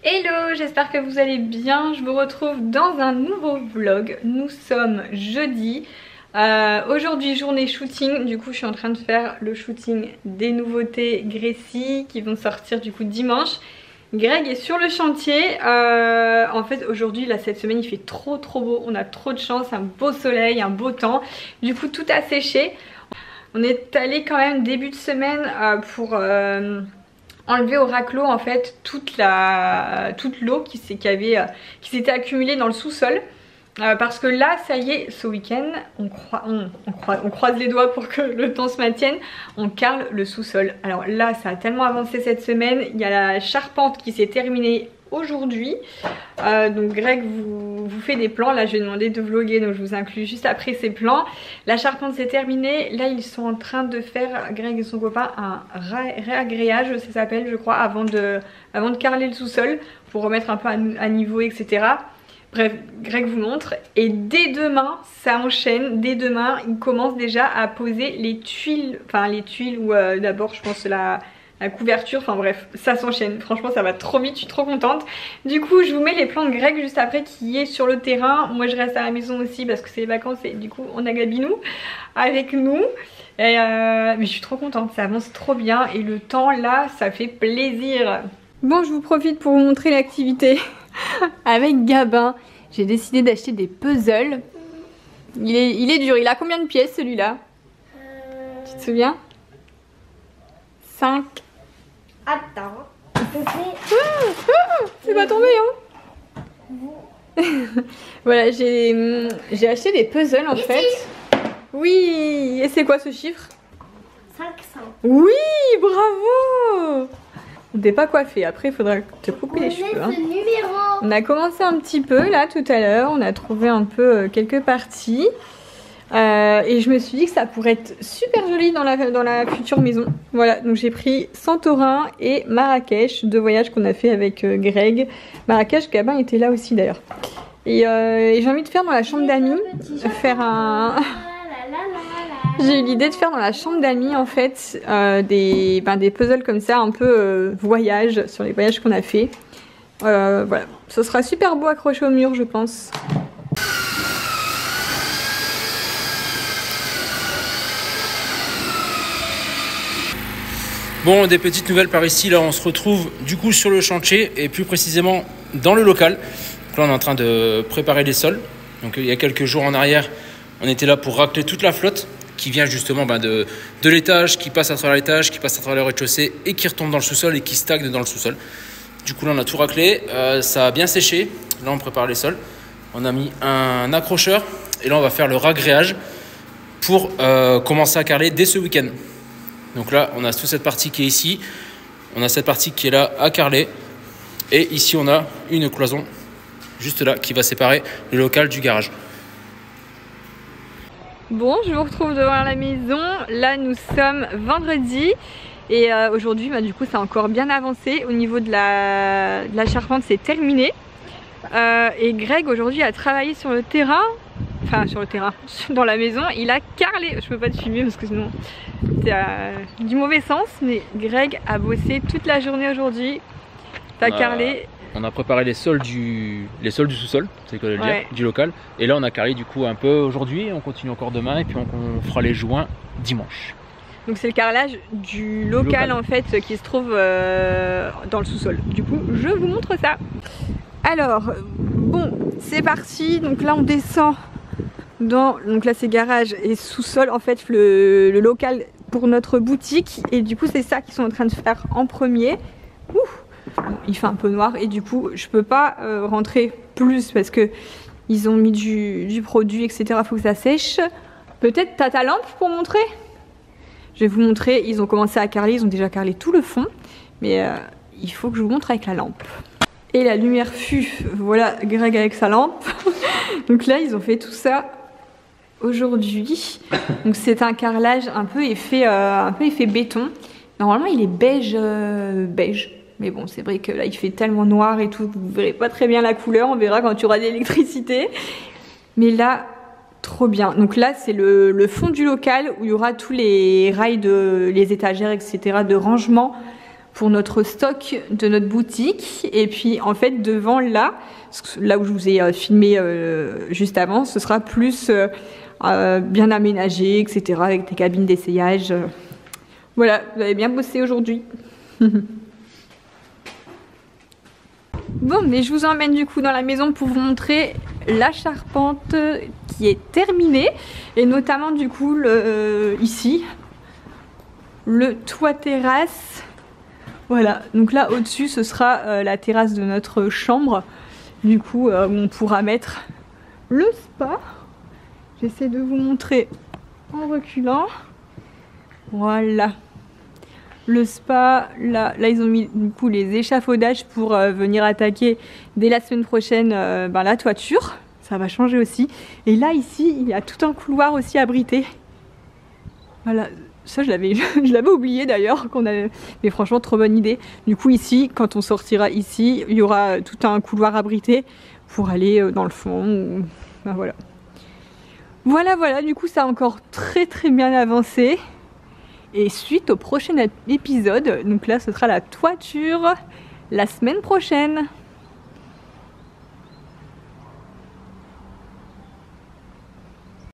Hello, j'espère que vous allez bien. Je vous retrouve dans un nouveau vlog. Nous sommes jeudi. Aujourd'hui journée shooting, du coup je suis en train de faire le shooting des nouveautés Gracie qui vont sortir du coup dimanche. Greg est sur le chantier. En fait aujourd'hui là cette semaine il fait trop beau, on a trop de chance, un beau soleil, un beau temps. Du coup tout a séché. On est allé quand même début de semaine pour enlever au raclot en fait toute l'eau qui s'était accumulée dans le sous-sol. Parce que là ça y est, ce week-end on croise les doigts pour que le temps se maintienne, on carle le sous-sol. Alors là ça a tellement avancé cette semaine, il y a la charpente qui s'est terminée aujourd'hui. Donc Greg vous fait des plans, là je lui ai demandé de vlogger donc je vous inclus juste après ces plans. La charpente s'est terminée, là ils sont en train de faire, Greg et son copain, un réagréage ça s'appelle je crois, avant de carreler le sous-sol pour remettre un peu à niveau etc. Bref, Greg vous montre et dès demain ça enchaîne, dès demain il commence déjà à poser les tuiles, enfin les tuiles ou d'abord je pense la couverture, enfin bref ça s'enchaîne, franchement ça va trop vite, je suis trop contente. Du coup je vous mets les plans de Greg juste après qui est sur le terrain, moi je reste à la maison aussi parce que c'est les vacances et du coup on a Gabinou avec nous. Et mais je suis trop contente, ça avance trop bien et le temps là ça fait plaisir. Bon je vous profite pour vous montrer l'activité avec Gabin. J'ai décidé d'acheter des puzzles. Il est dur, il a combien de pièces celui-là? Tu te souviens? 5. Attends. C'est pas tombé hein. Voilà j'ai acheté des puzzles en fait. Oui. Et c'est quoi ce chiffre? 500. Oui bravo. On t'est pas coiffé, après il faudra te couper les cheveux hein. On a commencé un petit peu là tout à l'heure, on a trouvé un peu quelques parties et je me suis dit que ça pourrait être super joli dans la future maison. Voilà, donc j'ai pris Santorin et Marrakech, deux voyages qu'on a fait avec Greg. Marrakech, Gabin était là aussi d'ailleurs. Et j'ai envie de faire dans la chambre d'amis, J'ai eu l'idée de faire dans la chambre d'amis en fait des puzzles comme ça, un peu voyage, sur les voyages qu'on a fait. Voilà, ce sera super beau accroché au mur je pense. Bon, des petites nouvelles par ici, là on se retrouve du coup sur le chantier et plus précisément dans le local. Donc là on est en train de préparer les sols. Donc il y a quelques jours en arrière, on était là pour racler toute la flotte qui vient justement de l'étage, qui passe à travers l'étage, qui passe à travers le rez-de-chaussée et qui retombe dans le sous-sol et qui stagne dans le sous-sol. Du coup là on a tout raclé, ça a bien séché. Là on prépare les sols. On a mis un accrocheur et là on va faire le ragréage pour commencer à carreler dès ce week-end. Donc là on a toute cette partie qui est ici, on a cette partie qui est là à carreler et ici on a une cloison juste là qui va séparer le local du garage. Bon, je vous retrouve devant la maison. Là, nous sommes vendredi et aujourd'hui, du coup, ça a encore bien avancé. Au niveau de la charpente, c'est terminé. Et Greg, aujourd'hui, a travaillé sur le terrain. Enfin, sur le terrain, dans la maison. Il a carrelé. Je peux pas te filmer parce que sinon, c'est du mauvais sens. Mais Greg a bossé toute la journée aujourd'hui. T'as carrelé. On a préparé les sols du sous-sol, c'est quoi le dire, du local. Et là on a carrelé du coup un peu aujourd'hui, on continue encore demain et puis on fera les joints dimanche. Donc c'est le carrelage du local en fait qui se trouve dans le sous-sol. Du coup je vous montre ça. Alors bon c'est parti, donc là on descend donc là c'est garage et sous-sol en fait le local pour notre boutique. Et du coup c'est ça qu'ils sont en train de faire en premier. Il fait un peu noir et du coup je peux pas rentrer plus parce que ils ont mis du produit etc, faut que ça sèche. Peut-être t'as ta lampe pour montrer? Je vais vous montrer, ils ont commencé à carreler, ils ont déjà carrelé tout le fond mais il faut que je vous montre avec la lampe. Et la lumière fut, voilà Greg avec sa lampe. Donc là ils ont fait tout ça aujourd'hui. Donc c'est un carrelage un peu effet béton. Normalement il est beige beige. Mais bon, c'est vrai que là, il fait tellement noir et tout, vous verrez pas très bien la couleur. On verra quand il y aura de l'électricité. Mais là, trop bien. Donc là, c'est le fond du local où il y aura tous les rails, les étagères, etc. de rangement pour notre stock de notre boutique. Et puis en fait devant là où je vous ai filmé juste avant, ce sera plus bien aménagé, etc. avec des cabines d'essayage. Voilà, vous avez bien bossé aujourd'hui. Bon, mais je vous emmène du coup dans la maison pour vous montrer la charpente qui est terminée. Et notamment du coup ici, le toit terrasse. Voilà, donc là au-dessus ce sera la terrasse de notre chambre. Du coup, où on pourra mettre le spa. J'essaie de vous montrer en reculant. Voilà. Le spa, là ils ont mis du coup les échafaudages pour venir attaquer dès la semaine prochaine la toiture. Ça va changer aussi. Et là ici, il y a tout un couloir aussi abrité. Voilà, ça je l'avais oublié d'ailleurs, mais franchement trop bonne idée. Du coup ici, quand on sortira ici, il y aura tout un couloir abrité pour aller dans le fond. Voilà. Voilà, du coup ça a encore très bien avancé. Et suite au prochain épisode, donc là ce sera la toiture la semaine prochaine.